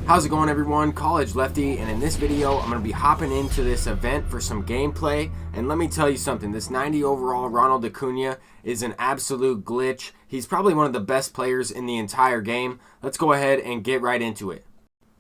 How's it going, everyone? College Lefty, and in this video I'm going to be hopping into this event for some gameplay. And let me tell you something, this 90 overall Ronald Acuna is an absolute glitch. He's probably one of the best players in the entire game. Let's go ahead and get right into it.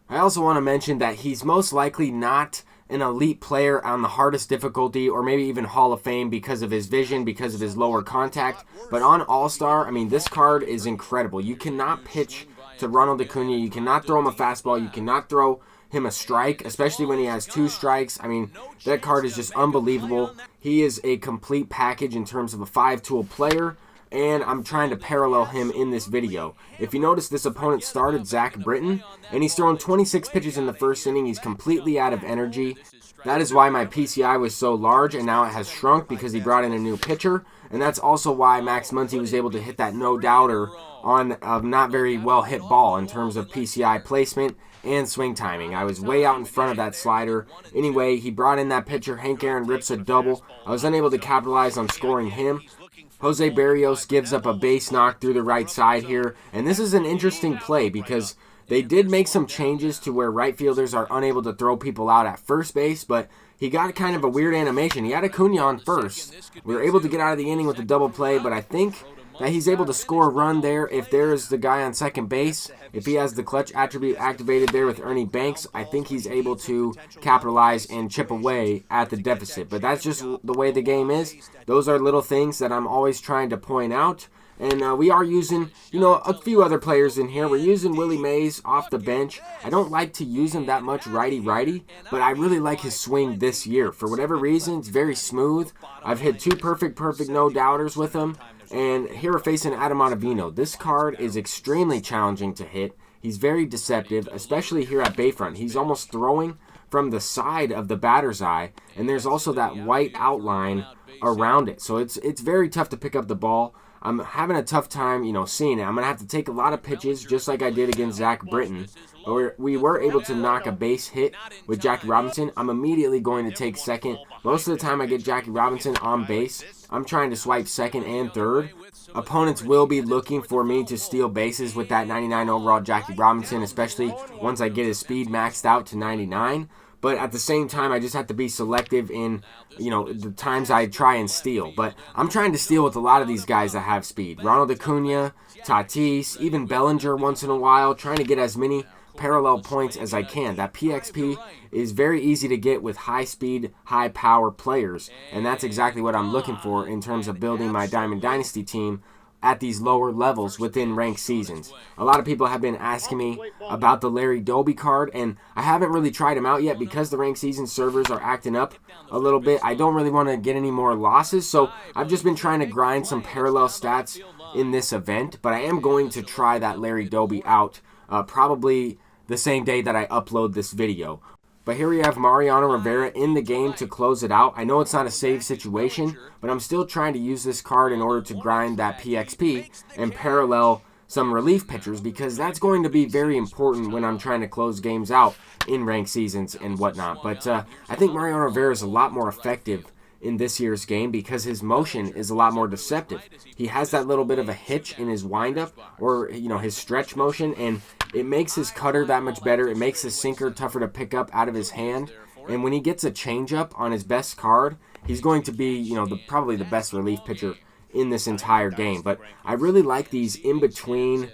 I also want to mention that he's most likely not an elite player on the hardest difficulty or maybe even Hall of Fame because of his vision, because of his lower contact. But on All-Star, I mean, this card is incredible. You cannot pitch to Ronald Acuna. You cannot throw him a fastball. You cannot throw him a strike, especially when he has 2 strikes. I mean, that card is just unbelievable. He is a complete package in terms of a 5-tool player, and I'm trying to parallel him in this video. If you notice, this opponent started Zach Britton, and he's thrown 26 pitches in the first inning. He's completely out of energy. That is why my PCI was so large, and now it has shrunk because he brought in a new pitcher. And that's also why Max Muncy was able to hit that no-doubter on a not very well hit ball in terms of PCI placement and swing timing. I was way out in front of that slider. Anyway, he brought in that pitcher. Hank Aaron rips a double. I was unable to capitalize on scoring him. Jose Barrios gives up a base knock through the right side here. And this is an interesting play because they did make some changes to where right fielders are unable to throw people out at first base, but he got kind of a weird animation. He had Acuna on first. We were able to get out of the inning with the double play, but I think that he's able to score a run there if there's the guy on second base. If he has the clutch attribute activated there with Ernie Banks, I think he's able to capitalize and chip away at the deficit. But that's just the way the game is. Those are little things that I'm always trying to point out. And we are using, a few other players in here. We're using Willie Mays off the bench. I don't like to use him that much righty-righty, but I really like his swing this year. For whatever reason, it's very smooth. I've hit 2 perfect no-doubters with him. And here we're facing Adam Ottavino. This card is extremely challenging to hit. He's very deceptive, especially here at Bayfront. He's almost throwing from the side of the batter's eye, and there's also that white outline around it. So it's very tough to pick up the ball. I'm having a tough time, seeing it. I'm going to have to take a lot of pitches, just like I did against Zach Britton. But we were able to knock a base hit with Jackie Robinson. I'm immediately going to take second. Most of the time I get Jackie Robinson on base, I'm trying to swipe second and third. Opponents will be looking for me to steal bases with that 99 overall Jackie Robinson, especially once I get his speed maxed out to 99. But at the same time, I just have to be selective in, the times I try and steal. But I'm trying to steal with a lot of these guys that have speed. Ronald Acuna, Tatis, even Bellinger once in a while, trying to get as many parallel points as I can. That PXP is very easy to get with high speed, high power players. And that's exactly what I'm looking for in terms of building my Diamond Dynasty team at these lower levels within ranked seasons. A lot of people have been asking me about the Larry Doby card, and I haven't really tried him out yet because the ranked season servers are acting up a little bit. I don't really want to get any more losses, so I've just been trying to grind some parallel stats in this event, but I am going to try that Larry Doby out probably the same day that I upload this video. But here we have Mariano Rivera in the game to close it out. I know it's not a save situation, but I'm still trying to use this card in order to grind that PXP and parallel some relief pitchers, because that's going to be very important when I'm trying to close games out in ranked seasons and whatnot. But I think Mariano Rivera is a lot more effective in this year's game because his motion is a lot more deceptive. He has that little bit of a hitch in his windup or his stretch motion, and it makes his cutter that much better. It makes his sinker tougher to pick up out of his hand. And when he gets a changeup on his best card, he's going to be probably the best relief pitcher in this entire game. But I really like these in-between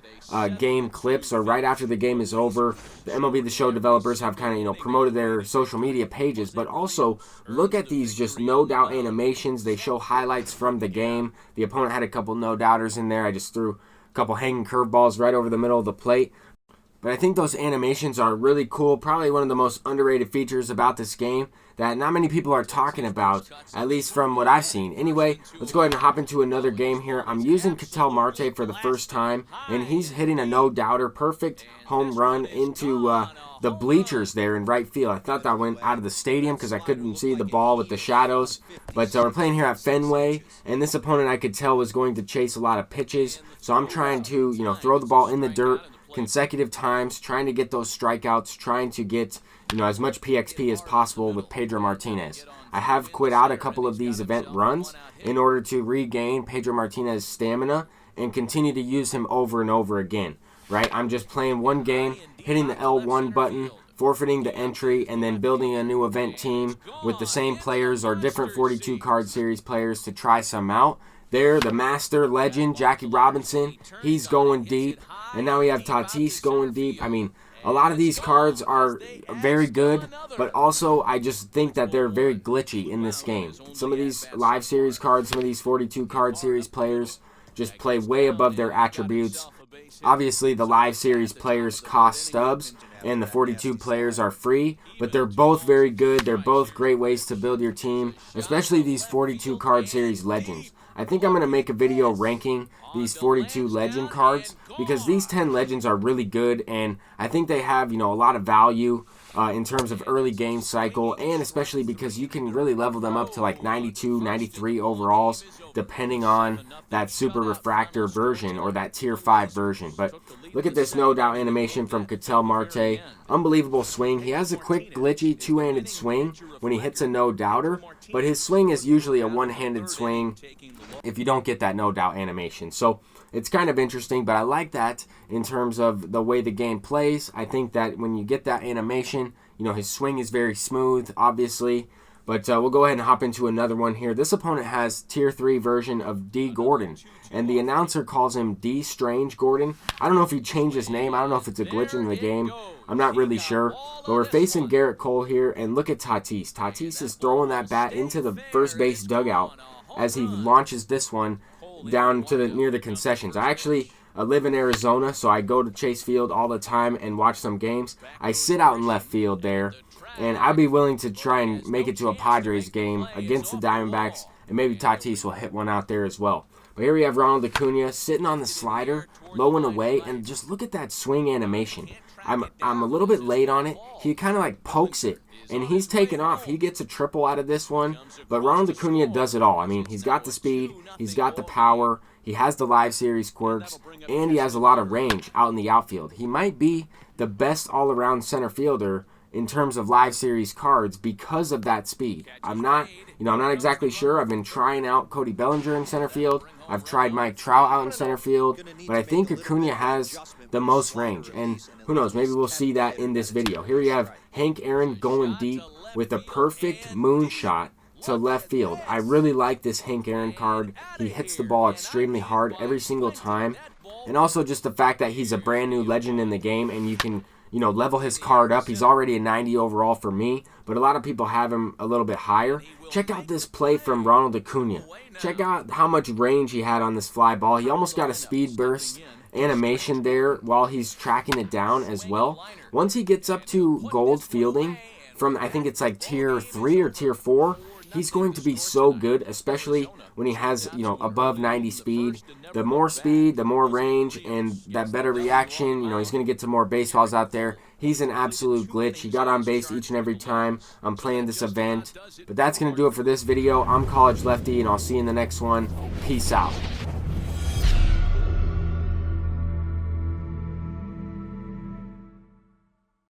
game clips or right after the game is over. The MLB The Show developers have kind of promoted their social media pages, but also look at these just no-doubt animations. They show highlights from the game. The opponent had a couple no-doubters in there. I just threw a couple hanging curveballs right over the middle of the plate. But I think those animations are really cool. Probably one of the most underrated features about this game that not many people are talking about, at least from what I've seen. Anyway, let's go ahead and hop into another game here. I'm using Ketel Marte for the first time, and he's hitting a no-doubter, perfect home run into the bleachers there in right field. I thought that went out of the stadium because I couldn't see the ball with the shadows. But we're playing here at Fenway, and this opponent I could tell was going to chase a lot of pitches. So I'm trying to, throw the ball in the dirt consecutive times, trying to get those strikeouts, trying to get as much PXP as possible with Pedro Martinez. I have quit out a couple of these event runs in order to regain Pedro Martinez's stamina and continue to use him over and over again. right? I'm just playing one game, hitting the L1 button, forfeiting the entry, and then building a new event team with the same players or different 42 card series players to try some out. There, the master legend, Jackie Robinson, he's going deep. And now we have Tatis going deep. I mean, a lot of these cards are very good, but also I just think that they're very glitchy in this game. Some of these live series cards, some of these 42 card series players just play way above their attributes. Obviously, the live series players cost stubs, and the 42 players are free, but they're both very good. They're both great ways to build your team, especially these 42 card series legends. I think I'm going to make a video ranking these 42 legend cards because these 10 legends are really good, and I think they have, a lot of value in terms of early game cycle, and especially because you can really level them up to like 92, 93 overalls depending on that super refractor version or that tier 5 version. But look at this no doubt animation from Ketel Marte. Unbelievable swing. He has a quick glitchy two-handed swing when he hits a no doubter, but his swing is usually a one-handed swing if you don't get that no doubt animation. So it's kind of interesting, but I like that in terms of the way the game plays. I think that when you get that animation, his swing is very smooth, obviously. But we'll go ahead and hop into another one here. This opponent has tier 3 version of D. Gordon, and the announcer calls him D. Strange Gordon. I don't know if he changed his name. I don't know if it's a glitch in the game. I'm not really sure. But we're facing Garrett Cole here, and look at Tatis. Tatis is throwing that bat into the first base dugout as he launches this one down to near the concessions. I actually live in Arizona, so I go to Chase Field all the time and watch some games. I sit out in left field there, and I'd be willing to try and make it to a Padres game against the Diamondbacks, and maybe Tatis will hit one out there as well. But here we have Ronald Acuna sitting on the slider, low and away, and just look at that swing animation. I'm a little bit late on it. He kind of like pokes it, and he's taken off. He gets a triple out of this one, but Ronald Acuna does it all. I mean, he's got the speed, he's got the power, he has the live series quirks, and he has a lot of range out in the outfield. He might be the best all-around center fielder in terms of live series cards because of that speed. I'm not exactly sure. I've been trying out Cody Bellinger in center field. I've tried Mike Trout out in center field, but I think Acuna has the most range, and who knows, maybe we'll see that in this video. Here we have Hank Aaron going deep with a perfect moonshot to left field. I really like this Hank Aaron card. He hits the ball extremely hard every single time, and also just the fact that he's a brand new legend in the game, and you can level his card up. He's already a 90 overall for me, but a lot of people have him a little bit higher. Check out this play from Ronald Acuna. Check out how much range he had on this fly ball. He almost got a speed burst animation there while he's tracking it down as well. Once he gets up to gold fielding from, I think it's like tier 3 or tier 4, he's going to be so good, especially when he has, above 90 speed. The more speed, the more range, and that better reaction, he's going to get to more baseballs out there. He's an absolute glitch. He got on base each and every time I'm playing this event. But that's going to do it for this video. I'm College Lefty, and I'll see you in the next one. Peace out.